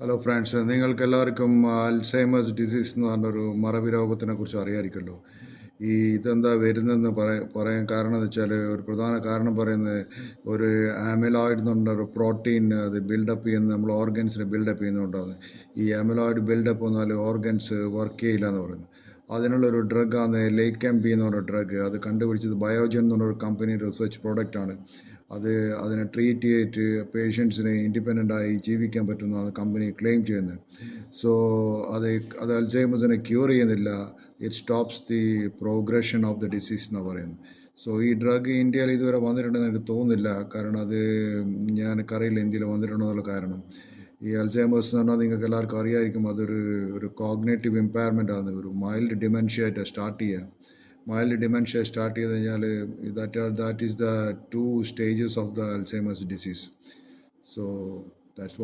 Hello friends, നിങ്ങൾക്കെല്ലാവർക്കും Alzheimer's disease എന്ന് പറഞ്ഞൊരു മറവി രോഗത്തിനെ കുറിച്ച് അറിയാമായിരിക്കുമല്ലോ. ഇതെന്താ വരുന്നതെന്ന് പറയാൻ കാരണം എന്ന് വെച്ചാൽ, ഒരു പ്രധാന കാരണം പറയുന്നത് ഒരു ആമിലോയിഡ് എന്ന് പറഞ്ഞൊരു പ്രോട്ടീൻ അത് ബിൽഡപ്പ് ചെയ്യുന്ന നമ്മൾ ഓർഗൻസിനെ ബിൽഡപ്പ് ചെയ്യുന്നതുകൊണ്ടാണ്. ഈ ആമിലോയിഡ് ബിൽഡപ്പ് വന്നാൽ ഓർഗൻസ് വർക്ക് ചെയ്യില്ല എന്ന് പറയുന്നത്. അതിനുള്ളൊരു ഡ്രഗാണ് ലേക്കം ബി എന്ന് പറഞ്ഞ ഡ്രഗ്. അത് കണ്ടുപിടിച്ചത് ബയോജൻ എന്ന് പറഞ്ഞൊരു കമ്പനി റിസർച്ച് പ്രോഡക്റ്റാണ്. അതിനെ ട്രീറ്റ് ചെയ്തിട്ട് പേഷ്യൻസിനെ ഇൻഡിപെൻഡൻ്റായി ജീവിക്കാൻ പറ്റുന്നതാണ് കമ്പനി ക്ലെയിം ചെയ്യുന്നത്. സോ അത് അത് അൽസൈമേഴ്സിനെ ക്യൂർ ചെയ്യുന്നില്ല. It stops the progression of the disease എന്നാണ് പറയുന്നത്. സോ ഈ ഡ്രഗ് ഇന്ത്യയിൽ ഇതുവരെ വന്നിട്ടുണ്ടെന്ന് എനിക്ക് തോന്നുന്നില്ല. കാരണം അത് എനിക്കറിയില്ല ഇന്ത്യയിൽ വന്നിട്ടുണ്ടോ എന്നുള്ള കാരണം. ഈ അൽസൈമേഴ്സ് എന്ന് പറഞ്ഞാൽ നിങ്ങൾക്ക് എല്ലാവർക്കും അറിയാമായിരിക്കും, ഒരു കോഗ്നേറ്റീവ് ഇമ്പയർമെൻ്റ് ആണ്. ഒരു മൈൽഡ് ഡിമെൻഷ്യ ആയിട്ട് സ്റ്റാർട്ട് ചെയ്യുക. മൈൽഡ് ഡിമെൻഷ്യ സ്റ്റാർട്ട് ചെയ്ത് കഴിഞ്ഞാൽ that is the two stages of the Alzheimer's disease. So that's what